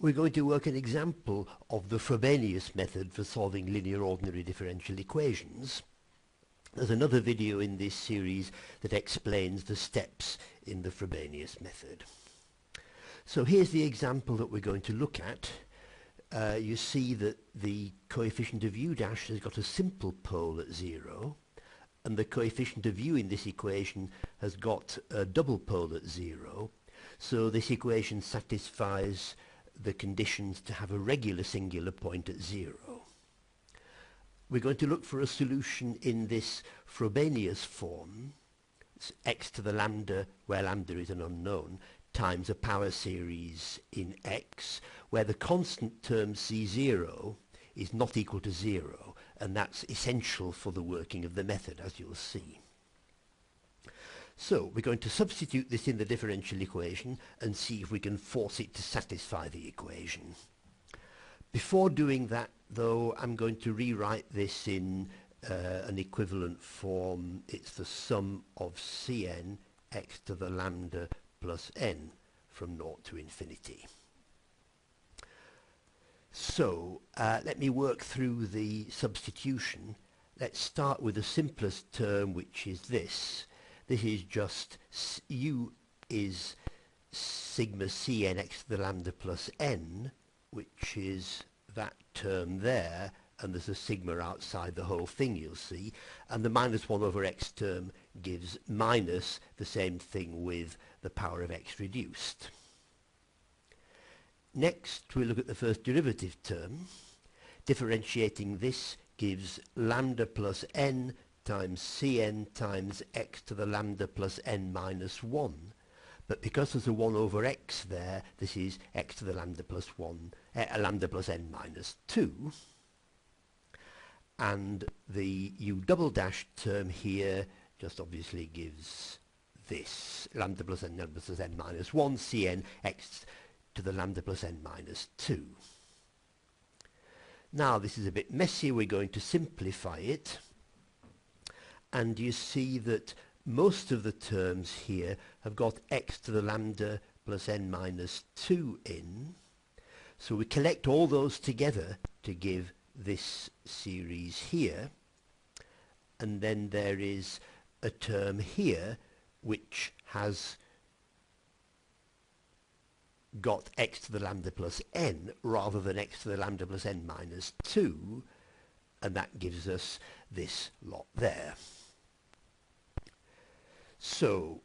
we're going to work an example of the Frobenius method for solving linear ordinary differential equations. There's another video in this series that explains the steps in the Frobenius method. So here's the example that we're going to look at. You see that the coefficient of u dash has got a simple pole at 0, and the coefficient of u in this equation has got a double pole at 0. So this equation satisfies the conditions to have a regular singular point at 0. We're going to look for a solution in this Frobenius form. It's x to the lambda, where lambda is an unknown, times a power series in x, where the constant term c0 is not equal to 0, and that's essential for the working of the method, as you'll see. So we're going to substitute this in the differential equation and see if we can force it to satisfy the equation. Before doing that, though, I'm going to rewrite this in an equivalent form. It's the sum of Cn x to the lambda plus n from 0 to infinity. So let me work through the substitution. Let's start with the simplest term, which is this. This is just u is sigma Cn x to the lambda plus n, which is that term there, and there's a sigma outside the whole thing, you'll see, and the minus 1 over x term gives minus the same thing with the power of x reduced. Next we look at the first derivative term. Differentiating this gives lambda plus n times Cn times x to the lambda plus n minus 1. But because there's a 1 over x there, this is x to the lambda plus 1, lambda plus n minus 2. And the u double dash term here just obviously gives this, lambda plus n minus 1, Cn x to the lambda plus n minus 2. Now this is a bit messy, we're going to simplify it. And you see that most of the terms here have got x to the lambda plus n minus 2 in. So we collect all those together to give this series here. And then there is a term here which has got x to the lambda plus n rather than x to the lambda plus n minus 2. And that gives us this lot there. So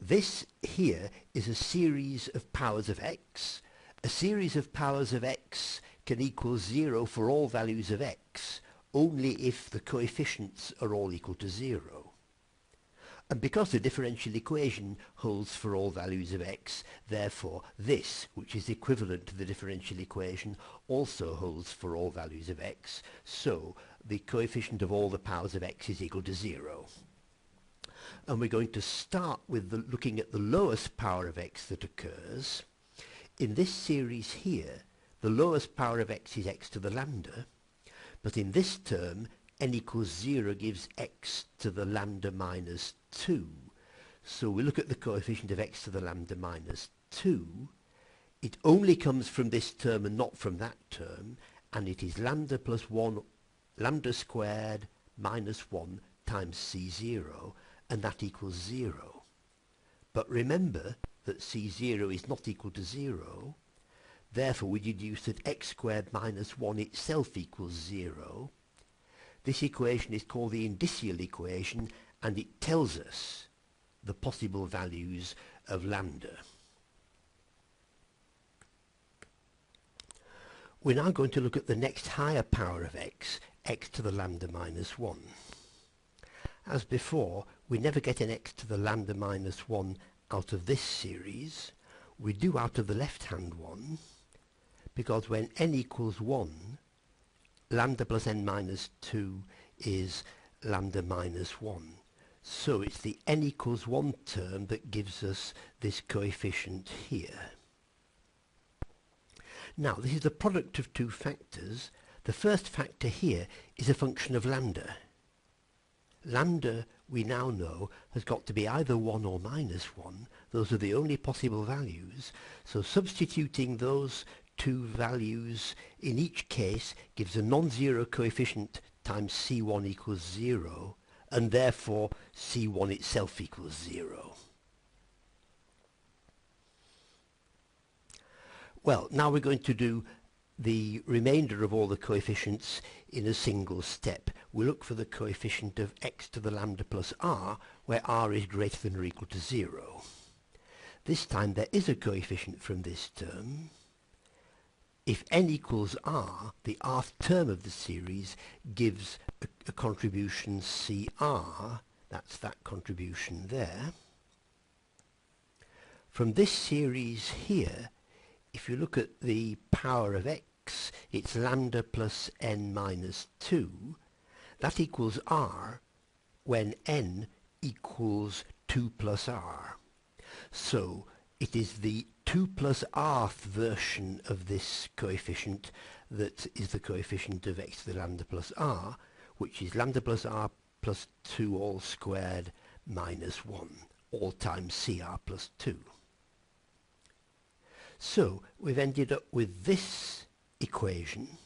this here is a series of powers of x. A series of powers of x can equal 0 for all values of x, only if the coefficients are all equal to 0. And because the differential equation holds for all values of x, therefore this, which is equivalent to the differential equation, also holds for all values of x. So the coefficient of all the powers of x is equal to 0. And we're going to start with looking at the lowest power of x that occurs. In this series here, the lowest power of x is x to the lambda, but in this term, n equals 0 gives x to the lambda minus 2. So we look at the coefficient of x to the lambda minus 2. It only comes from this term and not from that term, and it is lambda plus 1, lambda squared minus 1 times c0, and that equals 0. But remember that c0 is not equal to 0. Therefore we deduce that x squared minus 1 itself equals 0. This equation is called the indicial equation, and it tells us the possible values of lambda. We're now going to look at the next higher power of x, x to the lambda minus 1. As before, we never get an x to the lambda minus 1 out of this series. We do out of the left-hand one, because when n equals 1, lambda plus n minus 2 is lambda minus 1. So it's the n equals 1 term that gives us this coefficient here. Now, this is the product of two factors. The first factor here is a function of lambda. Lambda, we now know, has got to be either 1 or minus 1, Those are the only possible values. So substituting those two values in each case gives a non-zero coefficient times C1 equals 0, and therefore C1 itself equals 0. Well, now we're going to do the remainder of all the coefficients in a single step. We look for the coefficient of x to the lambda plus r, where r is greater than or equal to 0. This time there is a coefficient from this term. If n equals r, the rth term of the series gives a contribution CR. That's that contribution there. From this series here, if you look at the power of x, it's lambda plus n minus 2. That equals r when n equals 2 plus r. So it is the 2 plus rth version of this coefficient that is the coefficient of x to the lambda plus r, which is lambda plus r plus 2 all squared minus 1, all times CR plus 2. So we've ended up with this equation,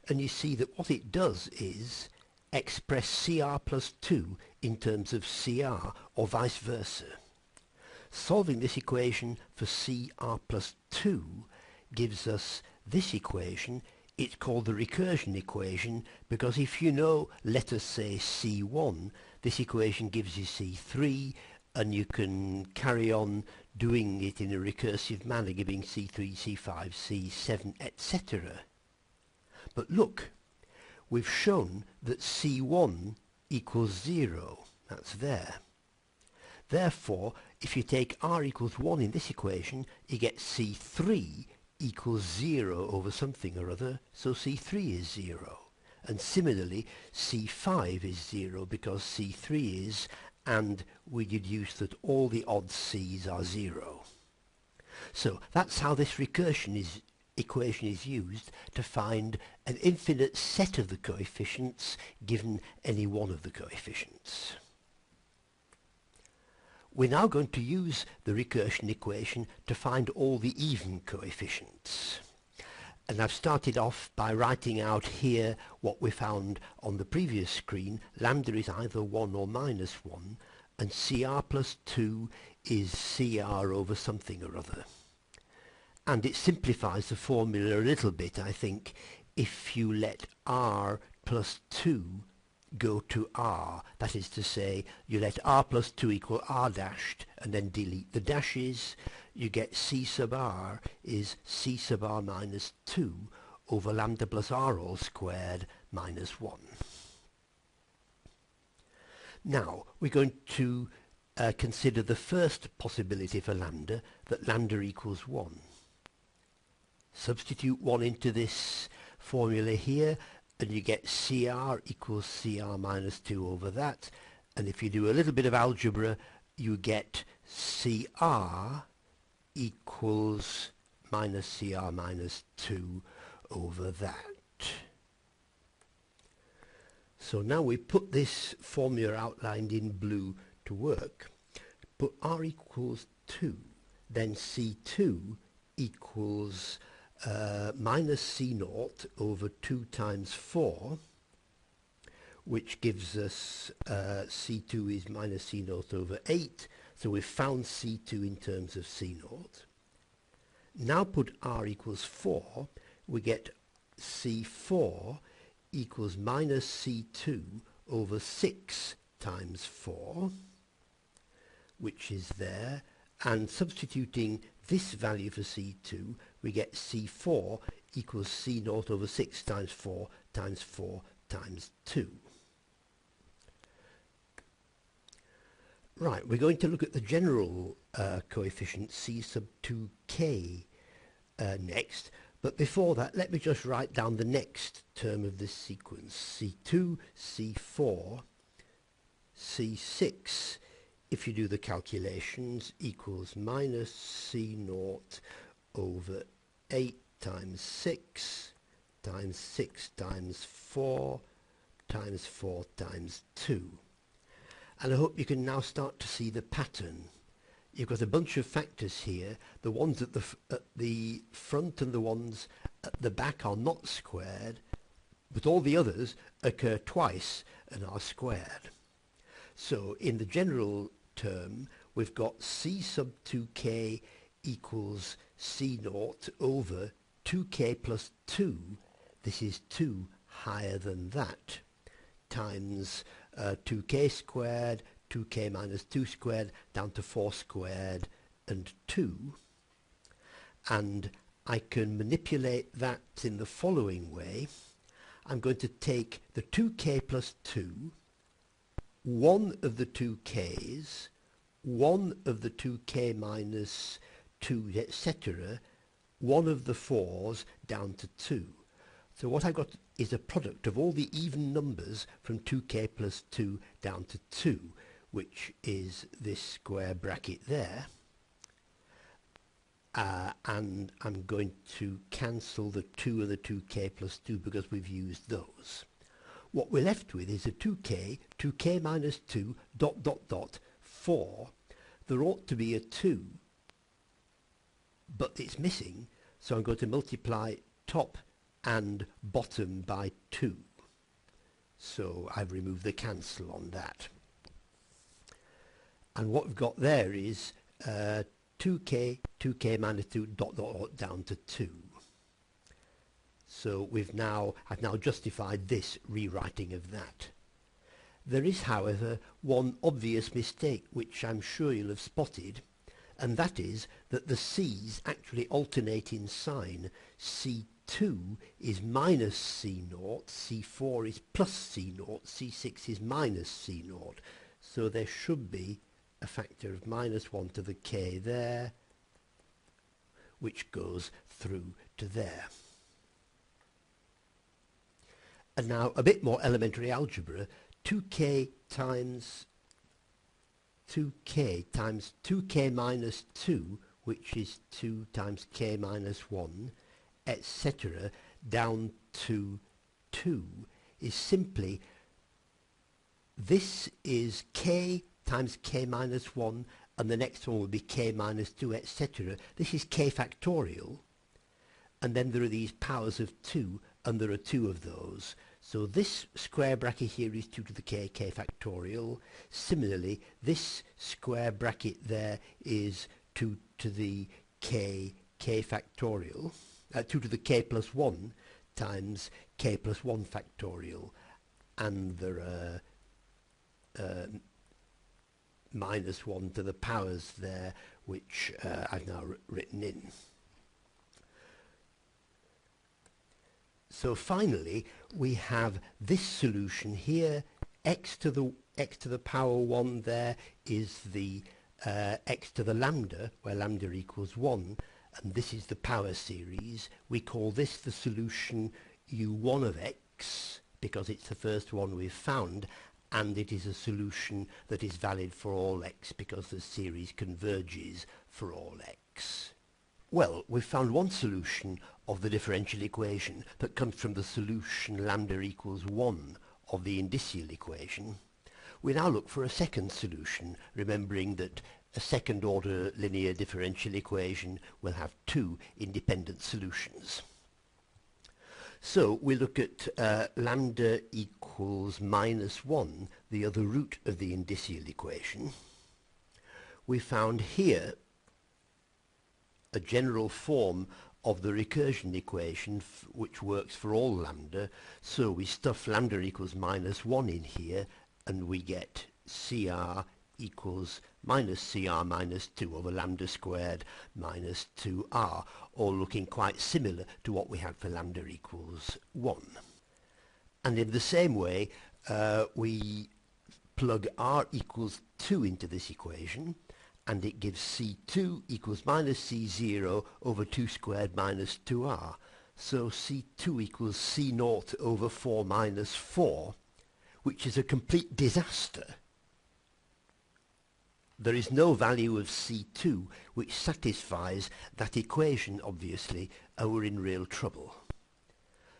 and you see that what it does is express CR plus 2 in terms of CR, or vice versa. Solving this equation for CR plus 2 gives us this equation. It's called the recursion equation because if you know, let us say C1, this equation gives you C3, and you can carry on doing it in a recursive manner, giving C3, C5, C7, etc. But look, we've shown that C1 equals 0. That's there. Therefore, if you take r equals 1 in this equation, you get C3 equals 0 over something or other, so C3 is 0. And similarly, C5 is 0 because C3 is, and we deduce that all the odd C's are 0. So that's how this equation is used to find an infinite set of the coefficients given any one of the coefficients. We're now going to use the recursion equation to find all the even coefficients. And I've started off by writing out here what we found on the previous screen. Lambda is either 1 or minus 1, and CR plus 2 is CR over something or other. And it simplifies the formula a little bit, I think, if you let r plus 2 go to r. That is to say, you let r plus 2 equal r dashed and then delete the dashes. You get c sub r is c sub r minus 2 over lambda plus r all squared minus 1. Now we're going to consider the first possibility for lambda, that lambda equals 1. Substitute 1 into this formula here, and you get CR equals CR minus 2 over that. And if you do a little bit of algebra, you get CR equals minus CR minus 2 over that. So now we put this formula outlined in blue to work. Put R equals 2, then C2 equals minus C0 over 2 times 4, which gives us C2 is minus C0 over 8. So we've found C2 in terms of C0. Now put R equals 4, we get C4 equals minus C2 over 6 times 4, which is there, and substituting this value for C2, we get C4 equals C0 over 6 times 4 times 4 times 2. Right, we're going to look at the general coefficient C sub 2k next, but before that let me just write down the next term of this sequence. C2, C4, C6, if you do the calculations, equals minus C0 over 8 times 6 times 6 times 4 times 4 times 2. And I hope you can now start to see the pattern. you've got a bunch of factors here. The ones at the front and the ones at the back are not squared, but all the others occur twice and are squared. So in the general term, we've got c sub 2k equals c naught over 2k plus 2, this is 2 higher than that, times 2k squared, 2k minus 2 squared, down to 4 squared and 2. And I can manipulate that in the following way. I'm going to take the 2k plus 2, one of the 2k's, one of the 2k minus 2, etc., one of the 4's down to 2. So what I've got is a product of all the even numbers from 2k plus 2 down to 2, which is this square bracket there. And I'm going to cancel the 2 and the 2k plus 2 because we've used those. What we're left with is a 2k minus 2, dot, dot, dot, 4. There ought to be a 2, but it's missing, so I'm going to multiply top and bottom by 2. So I've removed the cancel on that. And what we've got there is 2k minus 2, dot, dot, dot, down to 2. So I've now justified this rewriting of that. There is, however, one obvious mistake which I'm sure you'll have spotted, and that is that the c's actually alternate in sign. C2 is minus C0, C4 is plus C0, C6 is minus C0. So there should be a factor of minus 1 to the k there, which goes through to there. And now a bit more elementary algebra. 2k times 2k minus 2, which is 2 times k minus 1, etc., down to 2, is simply, this is k times k minus 1, and the next one will be k minus 2, etc. This is k factorial, and then there are these powers of 2, and there are 2 of those. So this square bracket here is 2 to the k factorial. Similarly, this square bracket there is 2 to the k factorial, 2 to the k plus 1 times k plus 1 factorial. And there are minus 1 to the powers there, which I've now written in. So finally, we have this solution here. X to the power 1 there is the x to the lambda, where lambda equals 1, and this is the power series. We call this the solution u1 of x, because it's the first one we've found, and it is a solution that is valid for all x, because the series converges for all x. Well, we've found one solution of the differential equation that comes from the solution lambda equals 1 of the indicial equation. We now look for a second solution, remembering that a second order linear differential equation will have 2 independent solutions. So we look at lambda equals minus 1, the other root of the indicial equation. We found here a general form of the recursion equation which works for all lambda, so we stuff lambda equals minus 1 in here, and we get CR equals minus CR minus 2 over lambda squared minus 2R, all looking quite similar to what we had for lambda equals 1. And in the same way, we plug R equals 2 into this equation, and it gives C2 equals minus C0 over 2 squared minus 2R. So C2 equals C0 over 4 minus 4, which is a complete disaster. There is no value of C2 which satisfies that equation, obviously, and we're in real trouble.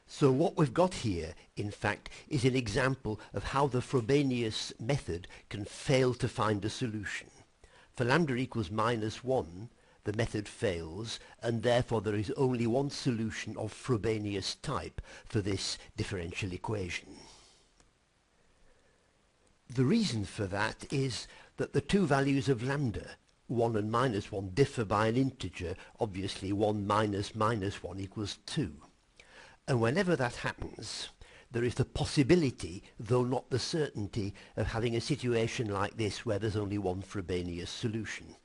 So what we've got here, in fact, is an example of how the Frobenius method can fail to find a solution. For lambda equals -1, the method fails, and therefore there is only one solution of Frobenius type for this differential equation. The reason for that is that the two values of lambda, 1 and -1, differ by an integer. Obviously 1 minus -1 equals 2. And whenever that happens, there is the possibility, though not the certainty, of having a situation like this where there's only one Frobenius solution.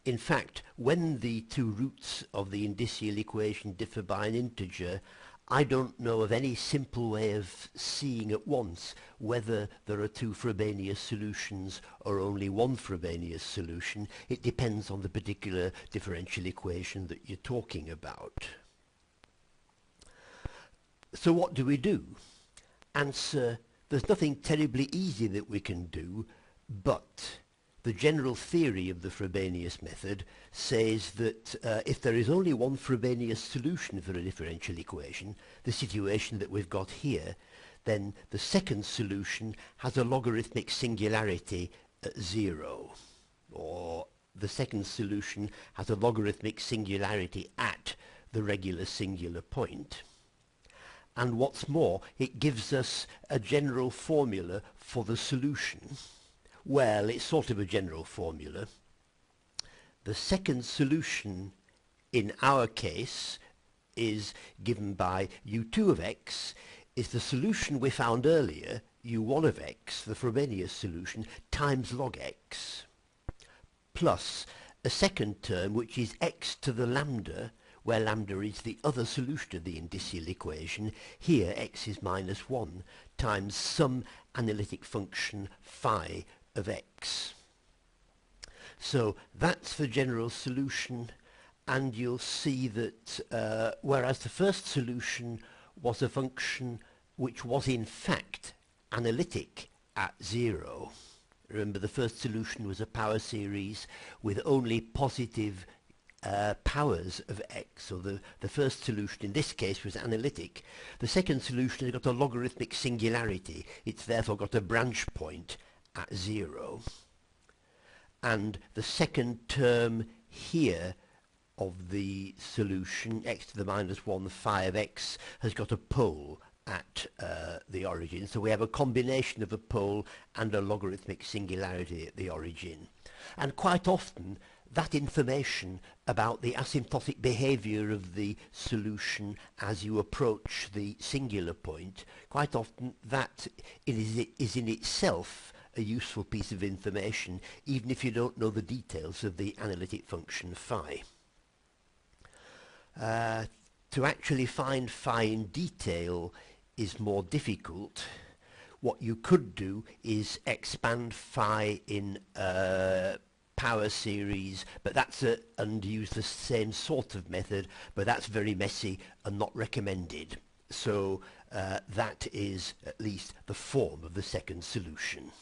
In fact, when the two roots of the indicial equation differ by an integer, I don't know of any simple way of seeing at once whether there are two Frobenius solutions or only one Frobenius solution. It depends on the particular differential equation that you're talking about. So what do we do? Answer, there's nothing terribly easy that we can do, but the general theory of the Frobenius method says that if there is only one Frobenius solution for a differential equation, the situation that we've got here, then the second solution has a logarithmic singularity at 0, or the second solution has a logarithmic singularity at the regular singular point. And what's more, it gives us a general formula for the solution. Well, it's sort of a general formula. The second solution in our case is given by u2 of x, is the solution we found earlier, u1 of x, the Frobenius solution, times log x, plus a second term which is x to the lambda, where lambda is the other solution of the indicial equation. Here x is -1 times some analytic function phi of x. So that's the general solution, and you'll see that whereas the first solution was a function which was in fact analytic at 0, remember the first solution was a power series with only positive powers of x, so the first solution in this case was analytic. The second solution has got a logarithmic singularity, it's therefore got a branch point at 0, and the second term here of the solution, x to the -1 phi of x, has got a pole at the origin, so we have a combination of a pole and a logarithmic singularity at the origin. And quite often that information about the asymptotic behavior of the solution as you approach the singular point, quite often that is in itself a useful piece of information, even if you don't know the details of the analytic function phi. To actually find phi in detail is more difficult. What you could do is expand phi in power series, but that's and use the same sort of method, but that's very messy and not recommended. So that is at least the form of the second solution.